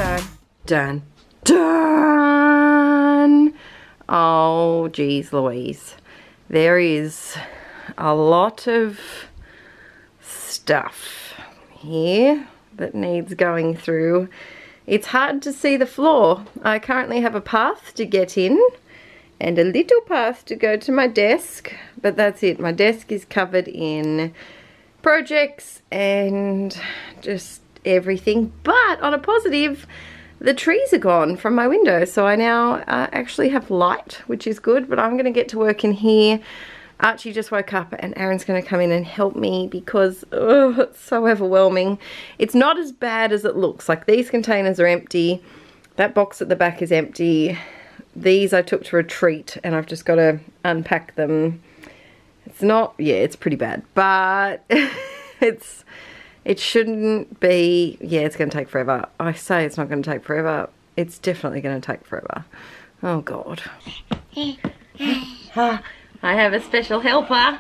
Done. Done. Done. Oh, geez Louise. There is a lot of stuff here that needs going through. It's hard to see the floor. I currently have a path to get in and a little path to go to my desk, but that's it. My desk is covered in projects and just everything. But on a positive, the trees are gone from my window, so I now actually have light, which is good. But I'm going to get to work in here. Archie just woke up and Aaron's going to come in and help me because it's so overwhelming. It's not as bad as it looks. Like, these containers are empty. That box at the back is empty. These I took to retreat and I've just got to unpack them. It's not, yeah, it's pretty bad, but it shouldn't be. Yeah, it's going to take forever. I say it's not going to take forever. It's definitely going to take forever. Oh God. I have a special helper.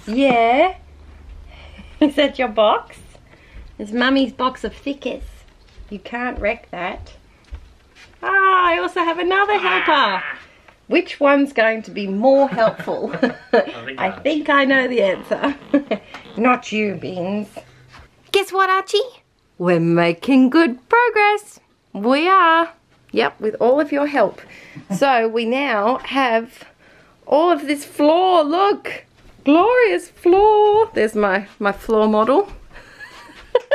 Yeah. Is that your box? It's Mummy's box of thickets. You can't wreck that. Ah, I also have another helper. Which one's going to be more helpful? I think I know the answer. Not you, Beans. Guess what, Archie? We're making good progress. We are. Yep, with all of your help. So we now have all of this floor. Look, glorious floor. There's my floor model.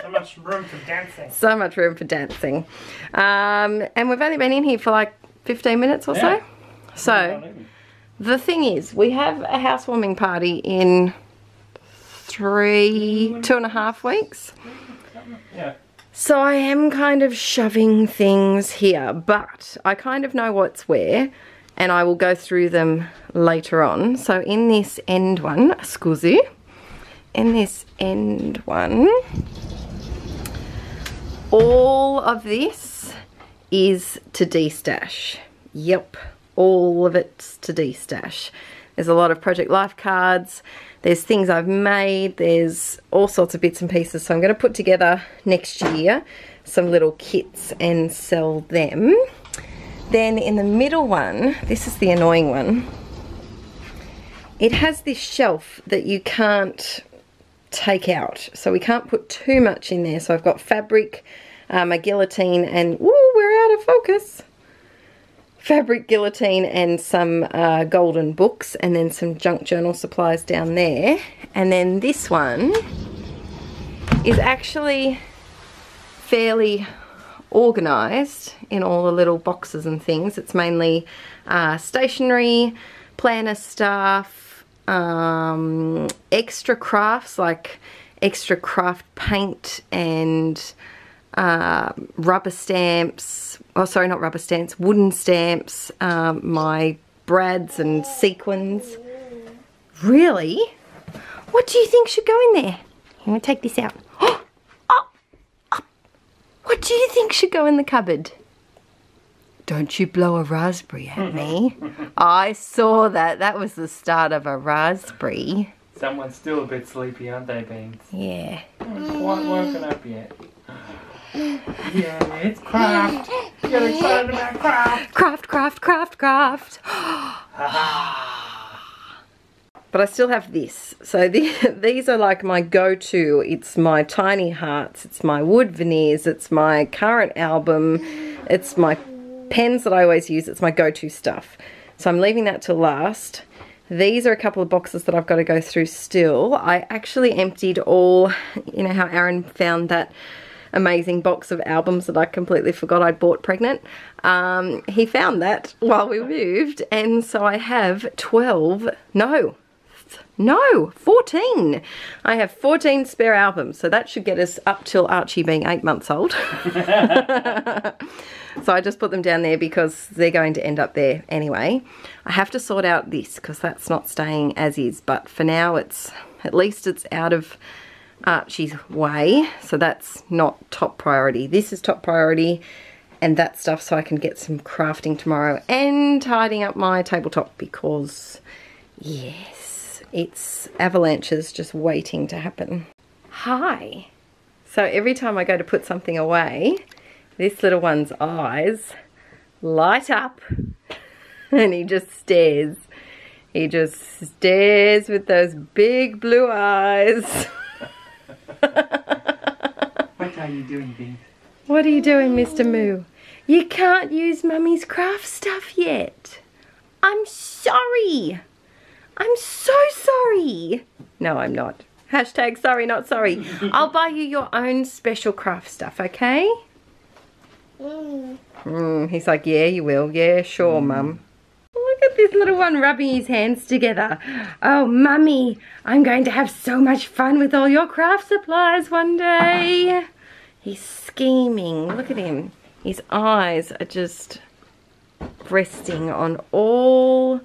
So much room for dancing. So much room for dancing. And we've only been in here for like 15 minutes or so. So the thing is, we have a housewarming party in 2.5 weeks. Yeah. So I am kind of shoving things here, but I kind of know what's where, and I will go through them later on. So in this end one, scusi, in this end one, all of this is to de-stash. Yep, all of it's to de-stash. There's a lot of Project Life cards. There's things I've made. There's all sorts of bits and pieces. So I'm going to put together next year some little kits and sell them. Then in the middle one, this is the annoying one. It has this shelf that you can't take out, so we can't put too much in there. So I've got fabric, my guillotine, and woo, we're out of focus. Fabric, guillotine, and some golden books, and then some junk journal supplies down there. And then this one is actually fairly organised in all the little boxes and things. It's mainly stationery, planner stuff, extra crafts like extra craft paint and rubber stamps. Oh, sorry, not rubber stamps, wooden stamps, my brads and sequins. Really? What do you think should go in there? I'm going to take this out. Oh, what do you think should go in the cupboard? Don't you blow a raspberry at me. I saw that. That was the start of a raspberry. Someone's still a bit sleepy, aren't they, Beans? Yeah. Quite woken up yet. Yeah, it's craft. Get excited about craft. Craft, craft, craft, craft. But I still have this. So these are like my go-to. It's my tiny hearts. It's my wood veneers. It's my current album. It's my pens that I always use. It's my go-to stuff. So I'm leaving that to last. These are a couple of boxes that I've got to go through still. I actually emptied all, you know how Aaron found that amazing box of albums that I completely forgot I'd bought pregnant. He found that while we moved, and so I have 14. I have 14 spare albums, so that should get us up till Archie being 8 months old. So I just put them down there because they're going to end up there anyway. I have to sort out this because that's not staying as is, but for now it's, at least it's out of Archie's way, so that's not top priority. This is top priority, and that stuff so I can get some crafting tomorrow and tidying up my tabletop because yes, it's avalanches just waiting to happen. Hi. So every time I go to put something away, this little one's eyes light up and he just stares. He just stares with those big blue eyes. What are you doing, Bean? What are you doing, Mr. Moo? You can't use Mummy's craft stuff yet. I'm sorry. I'm so sorry. No, I'm not. Hashtag sorry, not sorry. I'll buy you your own special craft stuff, okay? He's like, yeah, you will. Yeah, sure, Mum. Look at this little one rubbing his hands together. Oh, Mummy, I'm going to have so much fun with all your craft supplies one day. He's scheming. Look at him. His eyes are just resting on all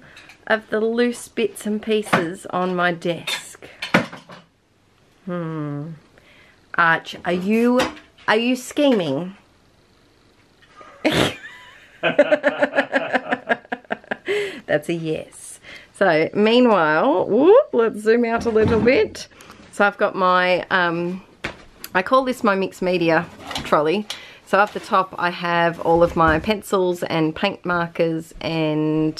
of the loose bits and pieces on my desk. Arch, are you scheming? That's a yes. So meanwhile, whoop, let's zoom out a little bit. So I've got my, I call this my mixed media trolley. So up the top I have all of my pencils and paint markers and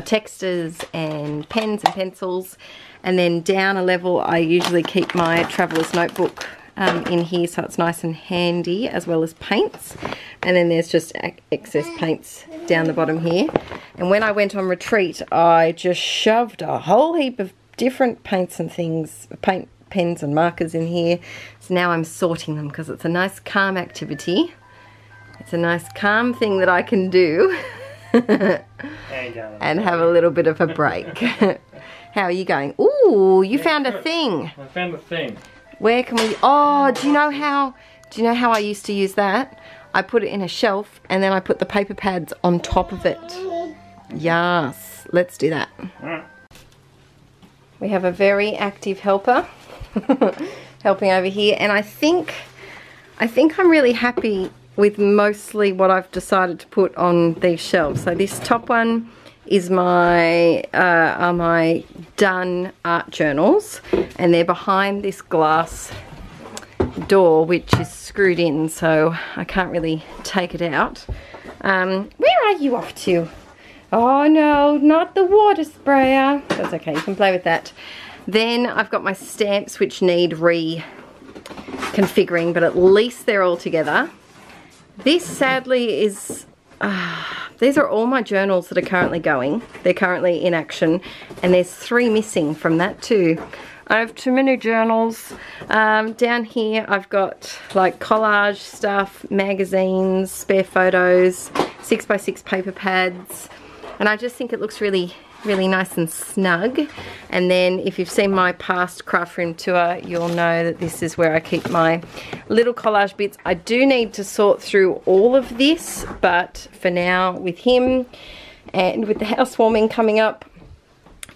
textures and pens and pencils. And then down a level I usually keep my traveller's notebook in here, so it's nice and handy, as well as paints. And then there's just excess paints down the bottom here. And when I went on retreat, I just shoved a whole heap of different paints and things, pens and markers in here. So now I'm sorting them because it's a nice calm activity. It's a nice calm thing that I can do and have a little bit of a break. How are you going? Ooh, you found a thing. I found a thing. Where can we? Oh, do you know how I used to use that? I put it in a shelf and then I put the paper pads on top of it. Yes, let's do that. We have a very active helper helping over here, and I think I'm really happy with mostly what I've decided to put on these shelves. So this top one is my done art journals, and they're behind this glass door which is screwed in, so I can't really take it out. Where are you off to? Oh no, not the water sprayer. That's okay, you can play with that. Then I've got my stamps which need reconfiguring, but at least they're all together. This sadly is these are all my journals that are currently going. They're currently in action, and there's 3 missing from that too. I have too many journals. Down here I've got like collage stuff, magazines, spare photos, 6x6 paper pads, and I just think it looks really nice and snug. And then if you've seen my past craft room tour, you'll know that this is where I keep my little collage bits. I do need to sort through all of this, but for now, with him and with the housewarming coming up,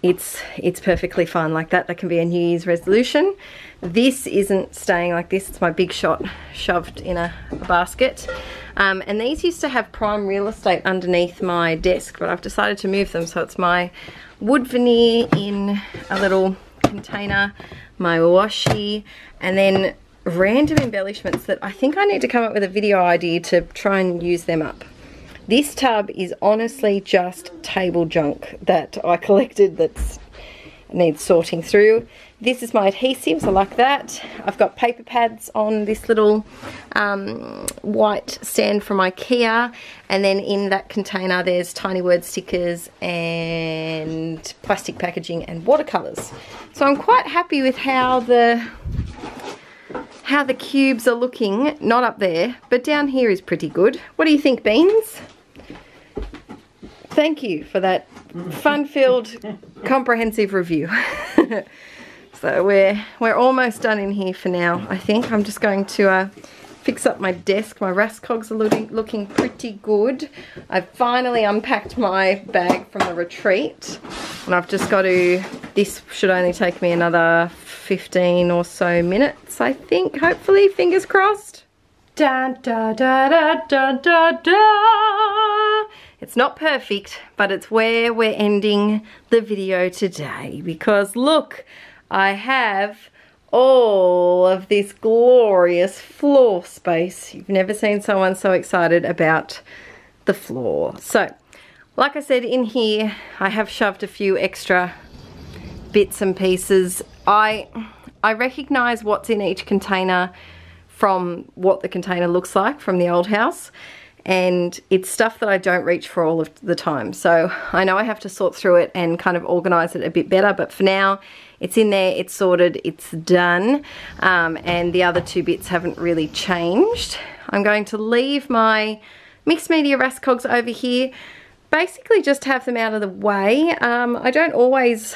it's perfectly fine like that. That can be a New Year's resolution. This isn't staying like this. It's my big shot shoved in a basket. And these used to have prime real estate underneath my desk, but I've decided to move them. So it's my wood veneer in a little container, my washi, and then random embellishments that I think I need to come up with a video idea to try and use them up. This tub is honestly just table junk that I collected that needs sorting through. This is my adhesives, I like that. I've got paper pads on this little white stand from IKEA, and then in that container there's tiny word stickers and plastic packaging and watercolours. So I'm quite happy with how the cubes are looking, not up there, but down here is pretty good. What do you think, Beans? Thank you for that fun-filled, comprehensive review. So we're almost done in here for now, I think. I'm just going to fix up my desk. My Rascogs are looking pretty good. I've finally unpacked my bag from the retreat, and I've just got to, this should only take me another 15 or so minutes, I think, hopefully, fingers crossed. Da da da da da da da. It's not perfect, but it's where we're ending the video today, because look, I have all of this glorious floor space. You've never seen someone so excited about the floor. So, like I said, in here I have shoved a few extra bits and pieces. I recognize what's in each container from what the container looks like from the old house, and it's stuff that I don't reach for all of the time. So I know I have to sort through it and kind of organize it a bit better, but for now it's in there, it's sorted, it's done, and the other two bits haven't really changed. I'm going to leave my mixed media rascogs over here, basically just have them out of the way. I don't always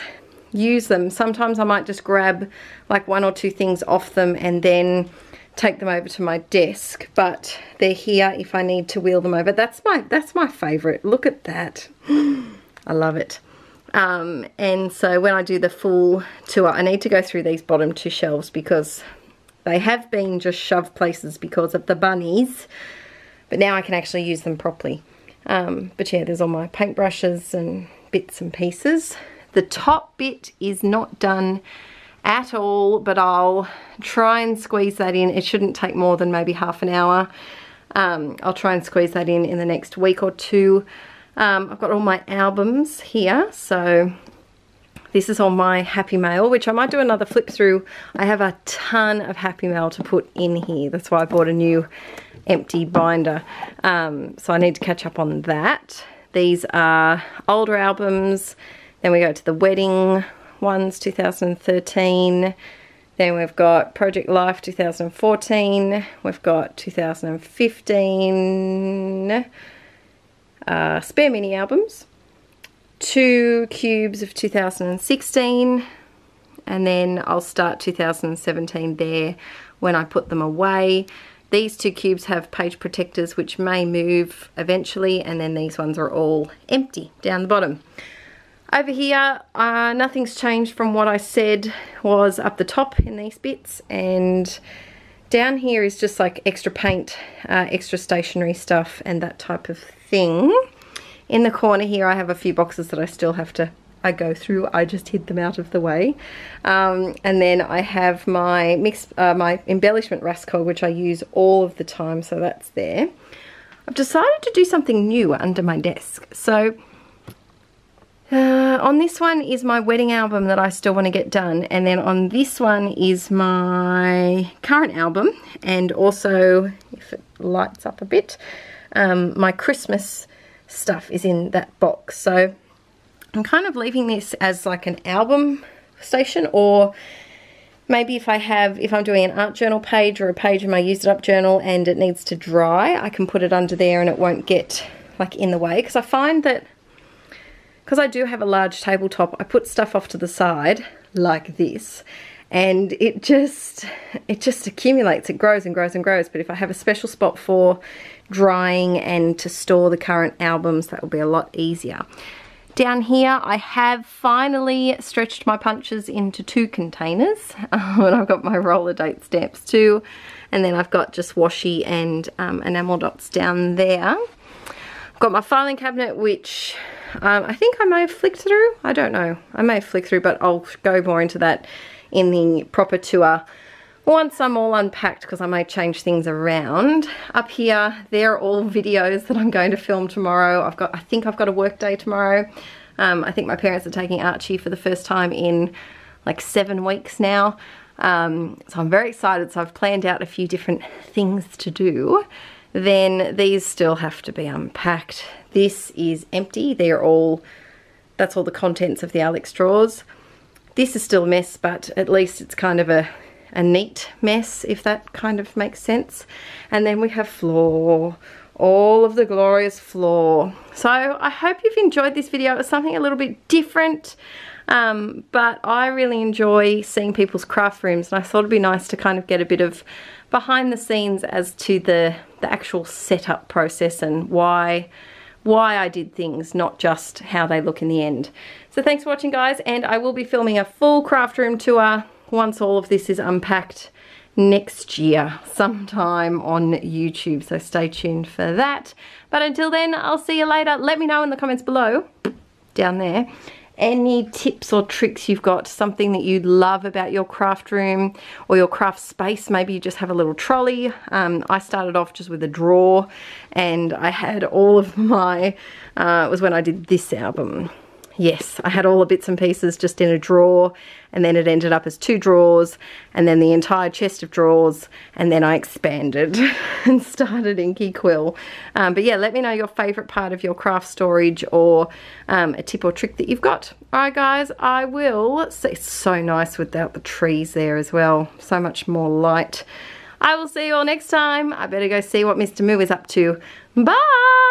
use them. Sometimes I might just grab like one or two things off them and then take them over to my desk, but they're here if I need to wheel them over. That's my favorite. Look at that. I love it. And so when I do the full tour, I need to go through these bottom two shelves because they have been just shoved places because of the bunnies, but now I can actually use them properly. But yeah, there's all my paintbrushes and bits and pieces. The top bit is not done at all, but I'll try and squeeze that in. It shouldn't take more than maybe half an hour. I'll try and squeeze that in the next week or two. I've got all my albums here, so this is all my Happy Mail, which I might do another flip through. I have a ton of Happy Mail to put in here. That's why I bought a new empty binder. So I need to catch up on that. These are older albums. Then we go to the wedding ones, 2013. Then we've got Project Life 2014. We've got 2015 spare mini albums. 2 cubes of 2016. And then I'll start 2017 there when I put them away. These 2 cubes have page protectors which may move eventually, and then these ones are all empty down the bottom. Over here, nothing's changed from what I said was up the top in these bits, and down here is just like extra paint, extra stationery stuff and that type of thing. In the corner here I have a few boxes that I still have to go through. I just hid them out of the way. And then I have my my embellishment rascal, which I use all of the time, so that's there. I've decided to do something new under my desk. So on this one is my wedding album that I still want to get done, and then on this one is my current album, and also, if it lights up a bit, my Christmas stuff is in that box. So I'm kind of leaving this as like an album station, or maybe if I'm doing an art journal page or a page in my used it up journal and it needs to dry, I can put it under there and it won't get like in the way, because I find that because I do have a large tabletop, I put stuff off to the side like this, and it just accumulates. It grows and grows and grows. But if I have a special spot for drying and to store the current albums, that will be a lot easier. Down here I have finally stretched my punches into 2 containers, and I've got my roller date stamps too, and then I've got just washi and enamel dots down there. I've got my filing cabinet, which I think I may have flicked through. I don't know. I may have flicked through, but I'll go more into that in the proper tour once I'm all unpacked, because I may change things around. Up here, they're all videos that I'm going to film tomorrow. I think I've got a work day tomorrow. I think my parents are taking Archie for the first time in like 7 weeks now. So I'm very excited. So I've planned out a few different things to do. Then these still have to be unpacked. This is empty. That's all the contents of the Alex drawers. This is still a mess, but at least it's kind of a neat mess, if that kind of makes sense. And then we have floor, all of the glorious floor. So I hope you've enjoyed this video. It was something a little bit different, but I really enjoy seeing people's craft rooms, and I thought it'd be nice to kind of get a bit of behind the scenes as to the actual setup process and why I did things, not just how they look in the end. So thanks for watching, guys, and I will be filming a full craft room tour once all of this is unpacked next year, sometime on YouTube, so stay tuned for that. But until then, I'll see you later. Let me know in the comments below, down there, any tips or tricks you've got, something that you love about your craft room or your craft space. Maybe you just have a little trolley. I started off just with a drawer, and I had all of my, it was when I did this album. Yes, I had all the bits and pieces just in a drawer, and then it ended up as 2 drawers, and then the entire chest of drawers, and then I expanded and started Inkie Quill. But yeah, let me know your favourite part of your craft storage, or a tip or trick that you've got. Alright guys, I will see. It's so nice without the trees there as well. So much more light. I will see you all next time. I better go see what Mr. Moo is up to. Bye!